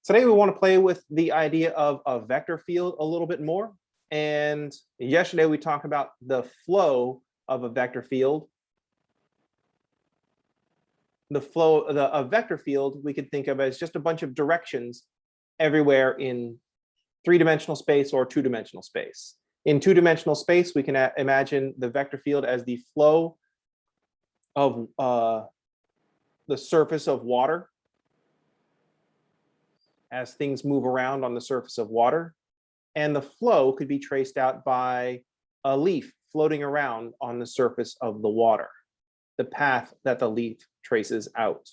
Today we want to play with the idea of a vector field a little bit more. And yesterday we talked about the flow of a vector field. The flow of a vector field we could think of as just a bunch of directions everywhere in three-dimensional space or two-dimensional space. In two-dimensional space, we can imagine the vector field as the flow of the surface of water as things move around on the surface of water. And the flow could be traced out by a leaf floating around on the surface of the water, the path that the leaf traces out.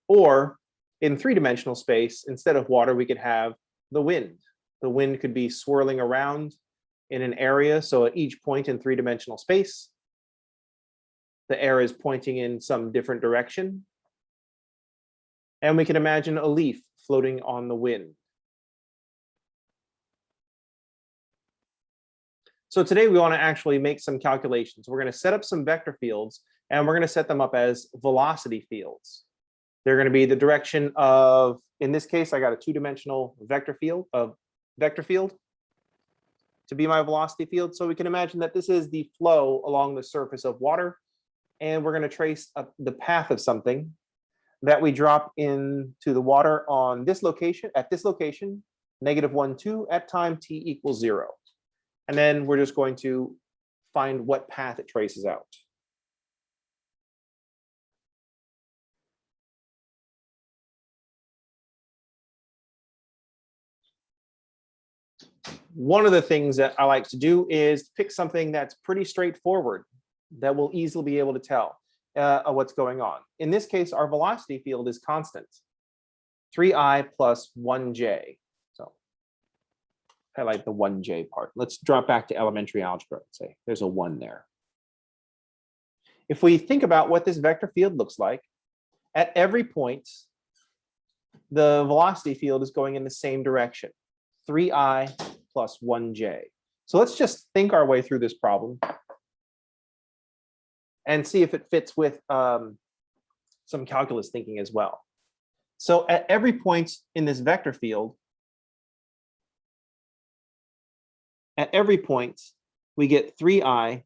Or in three-dimensional space, instead of water, we could have the wind. The wind could be swirling around in an area. So at each point in three-dimensional space, the air is pointing in some different direction. And we can imagine a leaf floating on the wind. So today we want to actually make some calculations. We're going to set up some vector fields, and we're going to set them up as velocity fields. They're going to be the direction of, in this case, I got a two-dimensional vector field to be my velocity field. So we can imagine that this is the flow along the surface of water, and we're going to trace the path of something that we drop into the water on this location, at this location, -1, 2, at time t equals 0. And then we're just going to find what path it traces out. One of the things that I like to do is pick something that's pretty straightforward, that we'll easily be able to tell what's going on. In this case, our velocity field is constant, 3i plus 1j. So highlight the 1j part. Let's drop back to elementary algebra and say there's a 1 there. If we think about what this vector field looks like, at every point, the velocity field is going in the same direction, 3i plus 1j. So let's just think our way through this problem and see if it fits with some calculus thinking as well. So at every point in this vector field, at every point, we get 3i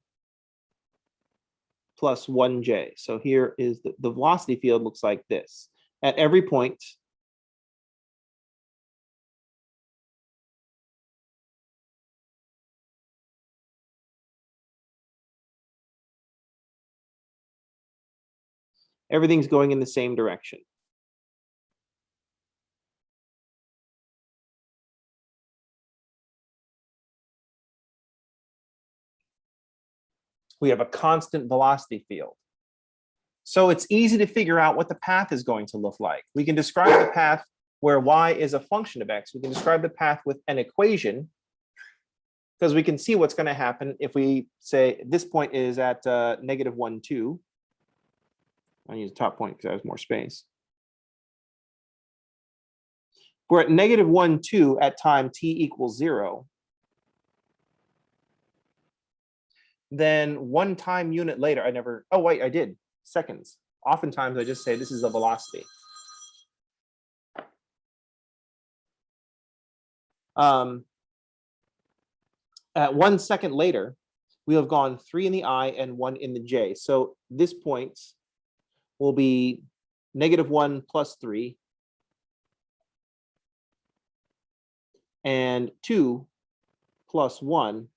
plus 1j. So here is the velocity field looks like this. At every point, everything's going in the same direction. We have a constant velocity field. So it's easy to figure out what the path is going to look like. We can describe the path where y is a function of x. We can describe the path with an equation, because we can see what's going to happen if we say this point is at -1, 2. I'll use the top point because I have more space. We're at -1, 2 at time t equals 0. Then one time unit later, I did, seconds. Oftentimes I just say this is the velocity. At 1 second later, we have gone 3 in the I and 1 in the j. So this point will be -1 plus 3 and 2 plus 1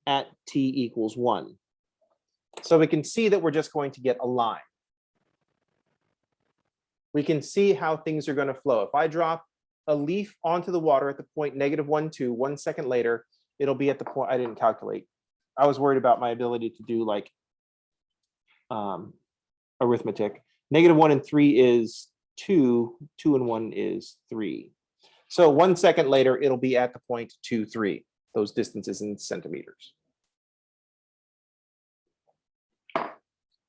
at t equals 1. So we can see that we're just going to get a line. We can see how things are going to flow. If I drop a leaf onto the water at the point -1, 2, 1 second later, it'll be at the point, I didn't calculate. I was worried about my ability to do like arithmetic. -1 and 3 is 2, 2 and 1 is 3. So 1 second later, it'll be at the point 2, 3, those distances in centimeters.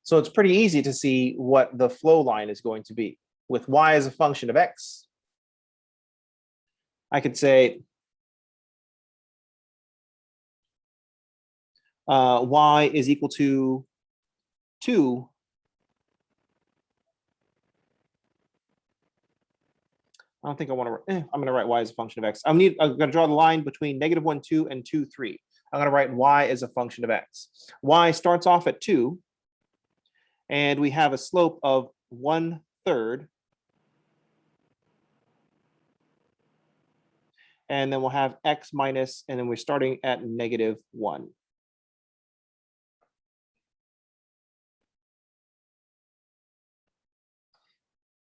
So it's pretty easy to see what the flow line is going to be. With y as a function of x, I could say y is equal to 2 I don't think I want to, I'm going to write y as a function of x. I'm going to draw the line between -1, 2 and 2, 3. I'm going to write y as a function of x. Y starts off at 2, and we have a slope of 1/3. And then we'll have x minus, and then we're starting at -1.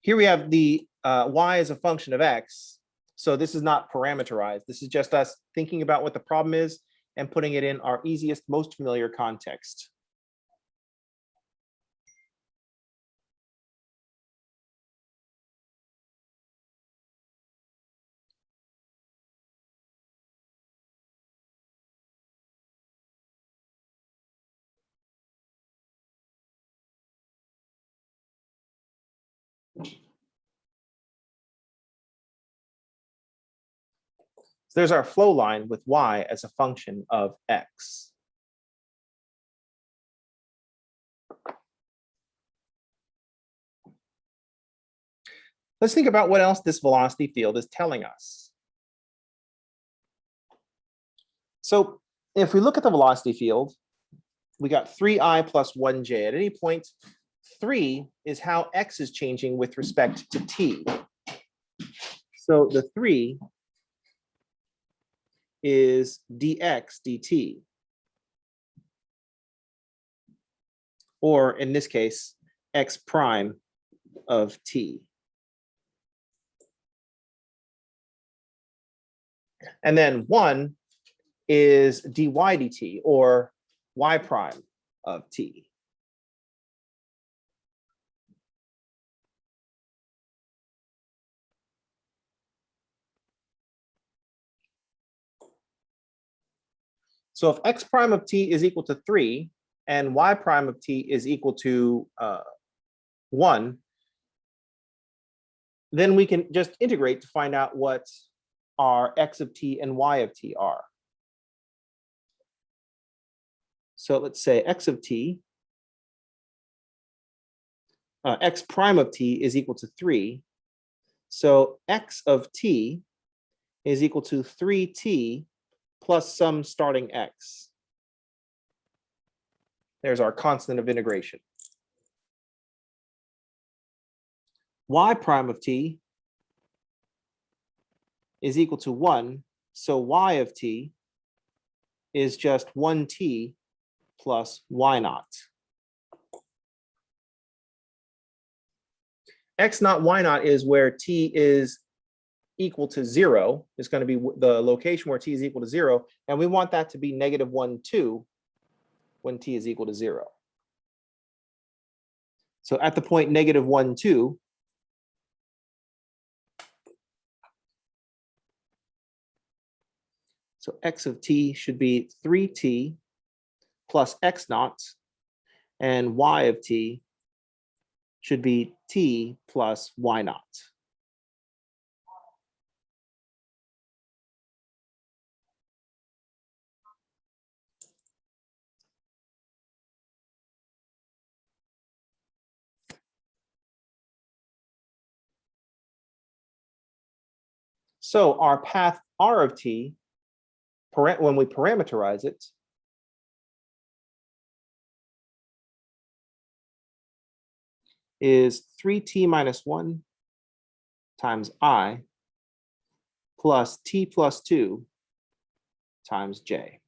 Here we have the y as a function of x. So this is not parameterized. This is just us thinking about what the problem is and putting it in our easiest, most familiar context. So there's our flow line with y as a function of x. Let's think about what else this velocity field is telling us. So if we look at the velocity field, we got 3i plus 1j. At any point, 3 is how x is changing with respect to t. So the 3 is dx dt. Or in this case, x prime of t. And then 1 is dy dt, or y prime of t. So if x prime of t is equal to 3 and y prime of t is equal to 1, then we can just integrate to find out what our x of t and y of t are. So let's say x of t, x prime of t is equal to 3. So x of t is equal to 3t plus some starting x. There's our constant of integration. Y prime of t is equal to 1. So y of t is just 1t plus y naught. X naught, y naught is where t is equal to 0. It's going to be the location where t is equal to 0. And we want that to be -1, 2 when t is equal to 0. So at the point -1, 2, so x of t should be 3t plus x naught, and y of t should be t plus y naught. So our path r of t, when we parameterize it, is 3t minus 1 times I plus t plus 2 times j.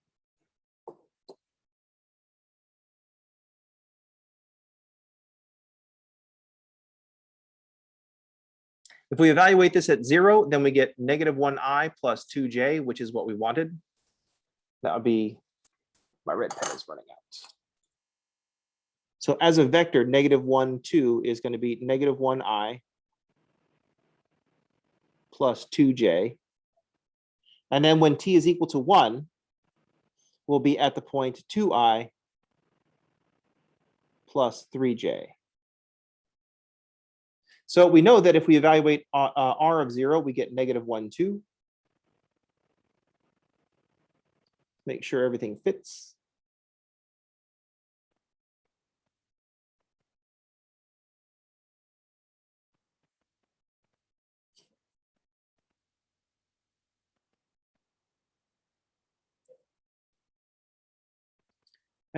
If we evaluate this at 0, then we get -1i plus 2j, which is what we wanted. That would be, my red pen is running out. So as a vector, -1, 2 is going to be -1i plus 2j. And then when t is equal to 1, we'll be at the point 2i plus 3j. So we know that if we evaluate r of 0, we get -1, 2. Make sure everything fits.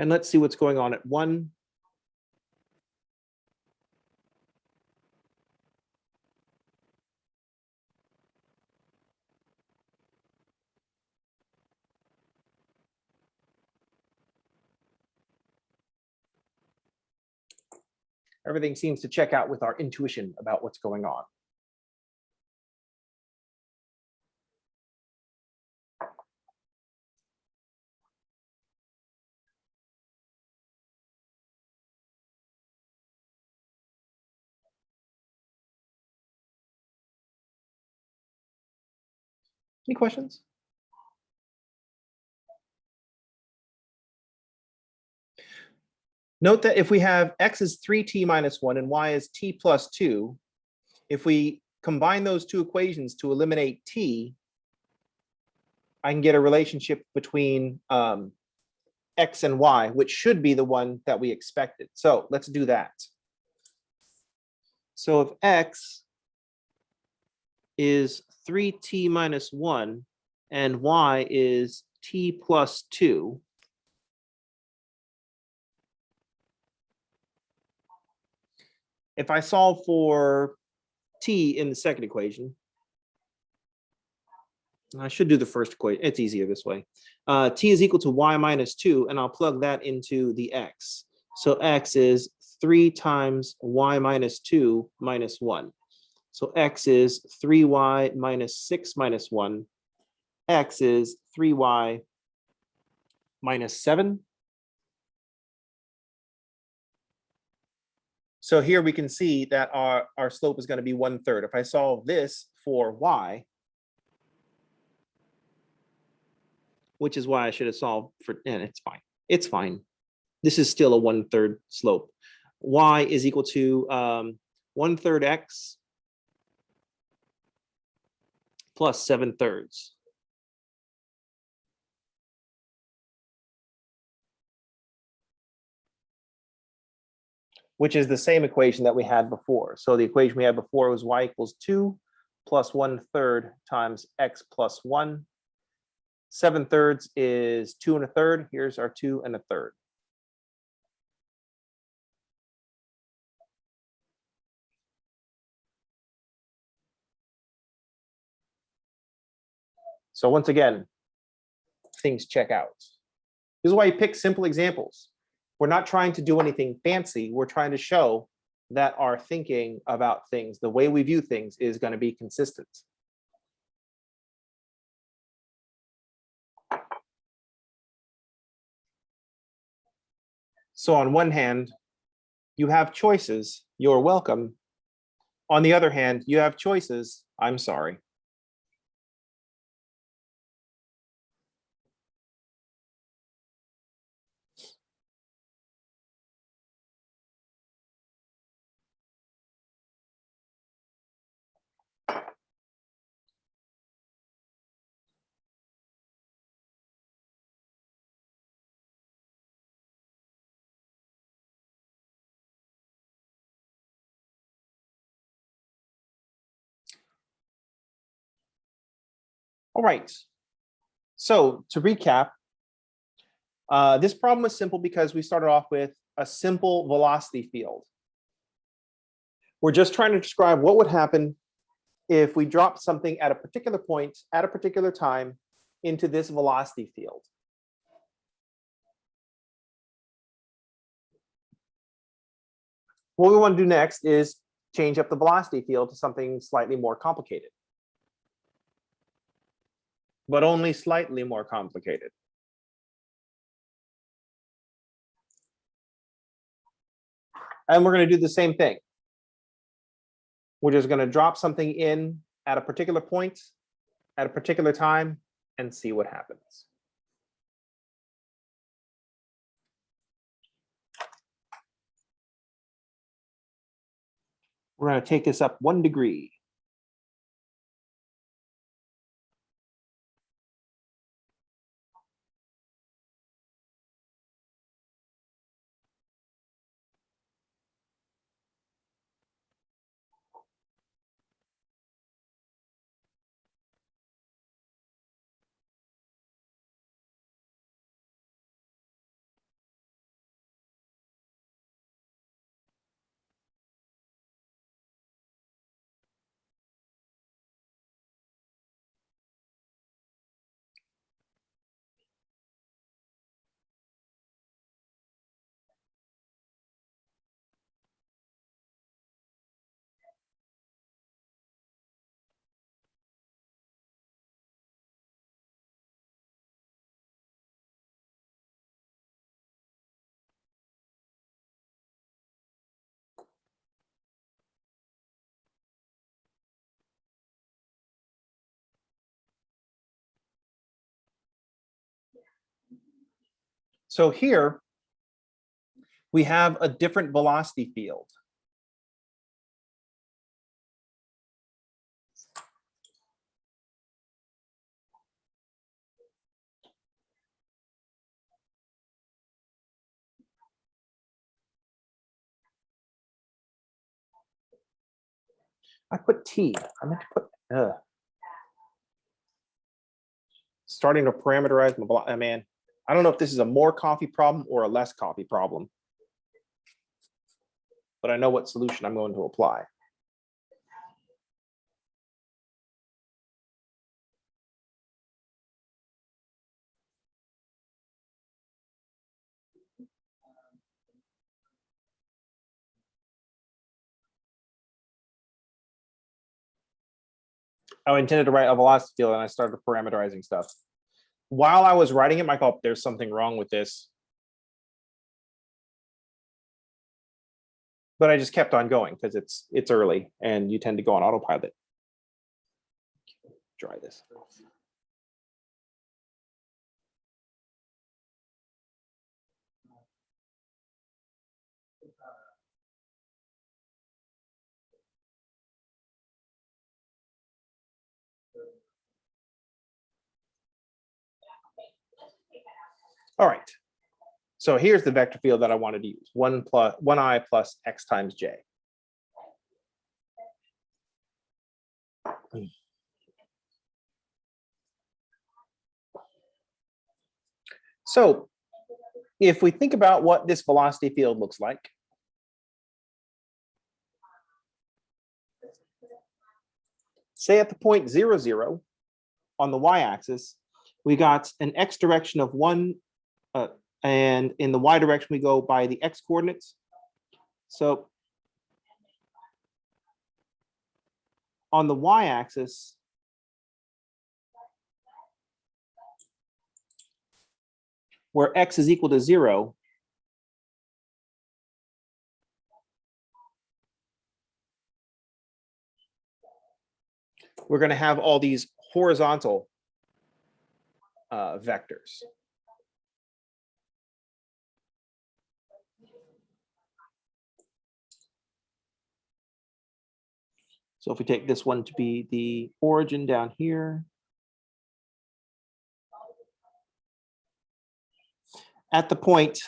And let's see what's going on at 1. Everything seems to check out with our intuition about what's going on. Any questions? Note that if we have x is 3t minus 1 and y is t plus 2, if we combine those two equations to eliminate t, I can get a relationship between x and y, which should be the one that we expected. So let's do that. So if x is 3t minus 1 and y is t plus 2, if I solve for t in the second equation, I should do the first equation. It's easier this way. T is equal to y minus 2, and I'll plug that into the x. So x is 3 times y minus 2 minus 1. So x is 3y minus 6 minus 1. X is 3y minus 7. So here we can see that our slope is going to be 1/3. If I solve this for y, which is why I should have solved for, and it's fine. It's fine. This is still a 1/3 slope. Y is equal to 1/3 x plus 7/3. Which is the same equation that we had before. So the equation we had before was y equals 2 plus 1/3 times x plus 1. 7/3 is 2 1/3. Here's our 2 1/3. So once again, things check out. This is why you pick simple examples. We're not trying to do anything fancy. We're trying to show that our thinking about things, the way we view things, is going to be consistent. So on one hand, you have choices. You're welcome. On the other hand, you have choices. I'm sorry. All right. So to recap, this problem was simple because we started off with a simple velocity field. We're just trying to describe what would happen if we dropped something at a particular point, at a particular time, into this velocity field. What we want to do next is change up the velocity field to something slightly more complicated. But only slightly more complicated. And we're going to do the same thing. We're just going to drop something in at a particular point, at a particular time, and see what happens. We're going to take this up 1 degree. So here we have a different velocity field. I put T. I meant to put starting to parameterize my velocity. Man, I don't know if this is a more coffee problem or a less coffee problem, but I know what solution I'm going to apply. I intended to write a velocity field and I started parameterizing stuff. While I was writing it, I thought there's something wrong with this. But I just kept on going because it's early and you tend to go on autopilot. Try this. All right. So here's the vector field that I wanted to use. 1i plus x times j. So if we think about what this velocity field looks like, say at the point 0, 0 on the y-axis, we got an x direction of 1, and in the y direction, we go by the x coordinates. So on the y-axis, where x is equal to 0, we're going to have all these horizontal vectors. So if we take this one to be the origin down here, at the point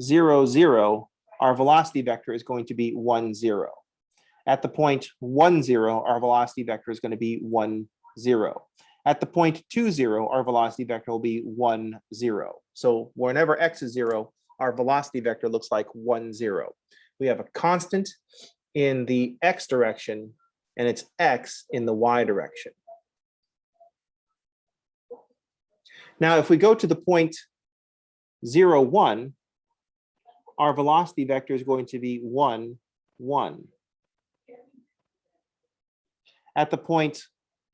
0, 0, our velocity vector is going to be 1, 0. At the point 1, 0, our velocity vector is going to be 1, 0. At the point 2, 0, our velocity vector will be 1, 0. So whenever x is 0, our velocity vector looks like 1, 0. We have a constant in the x direction, and it's x in the y direction. Now, if we go to the point 0, 1, our velocity vector is going to be 1, 1. At the point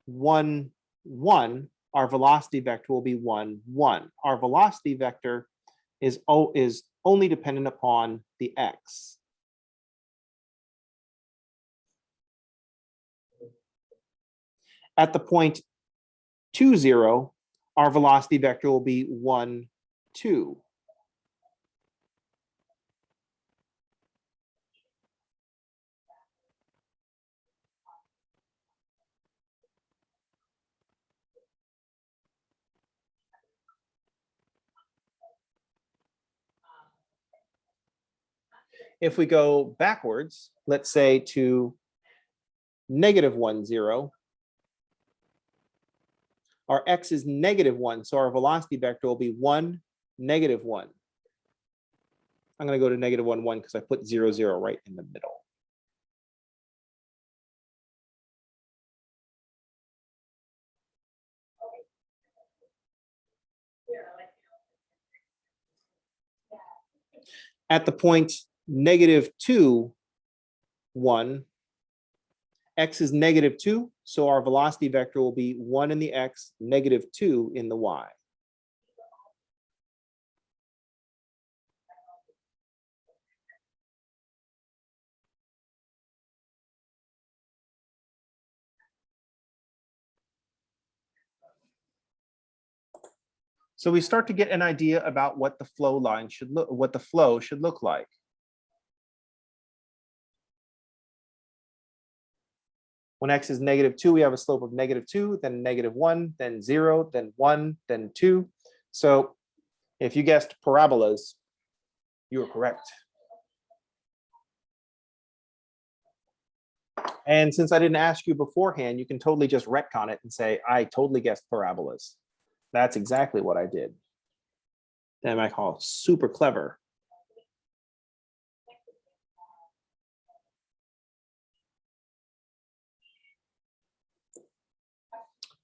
1, 1, our velocity vector will be 1, 1. Our velocity vector is only dependent upon the x. At the point 2, 0, our velocity vector will be 1, 2. If we go backwards, let's say to -1, 0, our x is -1, so our velocity vector will be 1, -1. I'm going to go to -1, 1 because I put 0, 0 right in the middle. At the point -2, 1, x is -2, so our velocity vector will be 1 in the x, -2 in the y. So we start to get an idea about what the flow line should look, what the flow should look like. When x is -2, we have a slope of -2, then -1, then 0, then 1, then 2. So if you guessed parabolas, you were correct. And since I didn't ask you beforehand, you can totally just retcon it and say, I totally guessed parabolas. That's exactly what I did. That I call super clever.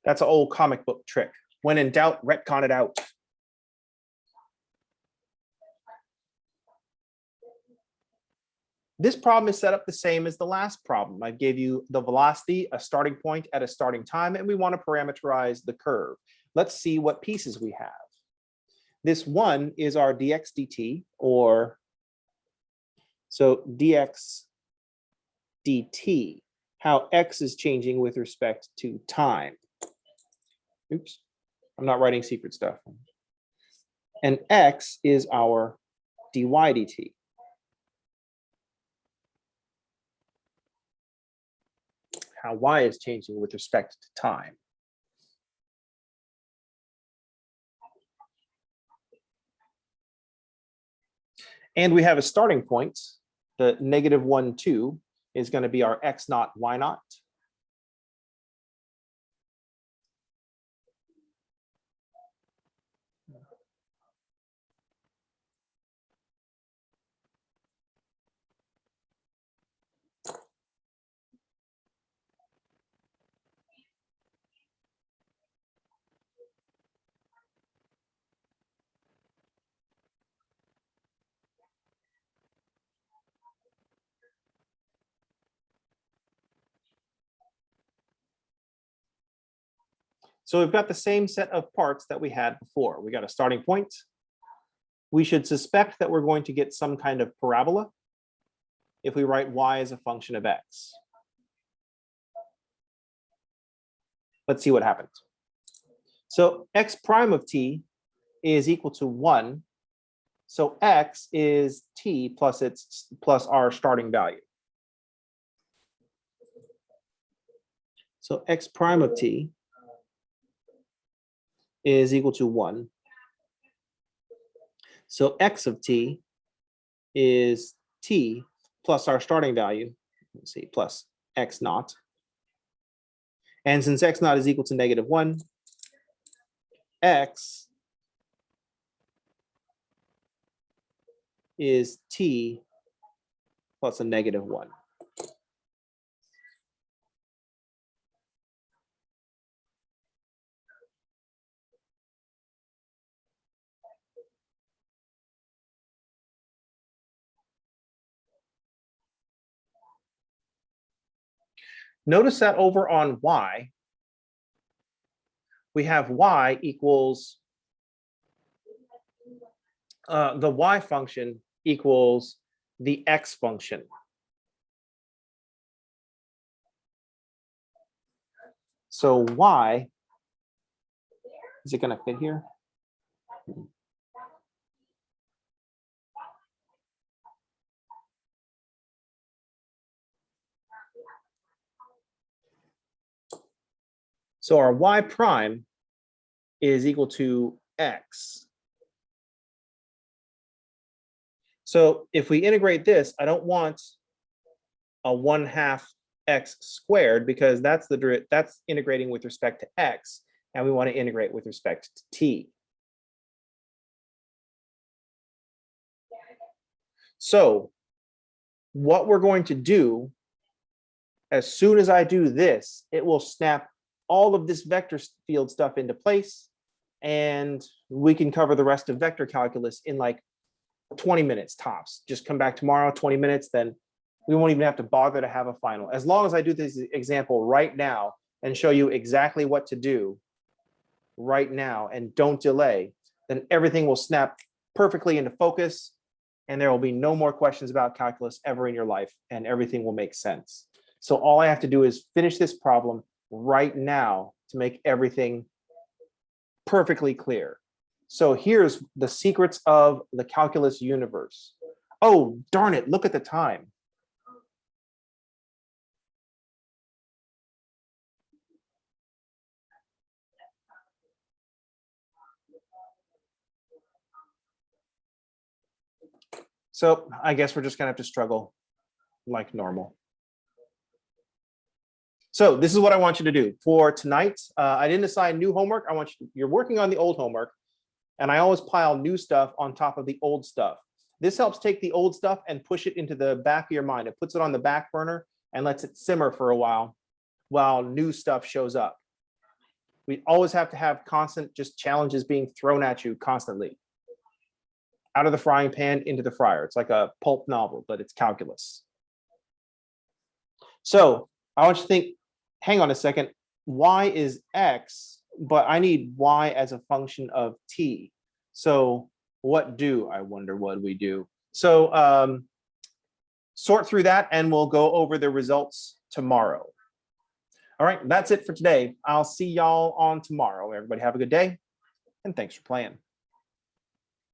That's an old comic book trick. When in doubt, retcon it out. This problem is set up the same as the last problem. I gave you the velocity, a starting point at a starting time, and we want to parameterize the curve. Let's see what pieces we have. This one is our dx dt, or so dx dt, how x is changing with respect to time. Oops, I'm not writing secret stuff. And x is our dy dt. How y is changing with respect to time. And we have a starting point. The -1, 2 is going to be our x naught, y naught. So we've got the same set of parts that we had before. We got a starting point. We should suspect that we're going to get some kind of parabola if we write y as a function of x. Let's see what happens. So x prime of t is equal to 1. So x is t plus our starting value. So x prime of t is equal to 1. So x of t is t plus our starting value, let's see, plus x naught. And since x naught is equal to -1, x is t plus a -1. Notice that over on y, we have y equals, the y function equals the x function. So y, is it going to fit here? So our y prime is equal to x. So if we integrate this, I don't want a 1/2 x squared because that's integrating with respect to x, and we want to integrate with respect to t. So what we're going to do, as soon as I do this, it will snap all of this vector field stuff into place, and we can cover the rest of vector calculus in like 20 minutes tops. Just come back tomorrow, 20 minutes, then we won't even have to bother to have a final. As long as I do this example right now and show you exactly what to do right now and don't delay, then everything will snap perfectly into focus, and there will be no more questions about calculus ever in your life, and everything will make sense. So all I have to do is finish this problem right now to make everything perfectly clear. So here's the secrets of the calculus universe. Oh, darn it, look at the time. So I guess we're just gonna have to struggle like normal. So this is what I want you to do for tonight. I didn't assign new homework. I want you, you're working on the old homework, and I always pile new stuff on top of the old stuff. This helps take the old stuff and push it into the back of your mind. It puts it on the back burner and lets it simmer for a while new stuff shows up. We always have to have constant just challenges being thrown at you constantly. Out of the frying pan into the fryer. It's like a pulp novel, but it's calculus. So I want you to think, hang on a second, y is x, but I need y as a function of t. So what do, I wonder what we do. So sort through that and we'll go over the results tomorrow. All right, that's it for today. I'll see y'all on tomorrow. Everybody have a good day and thanks for playing.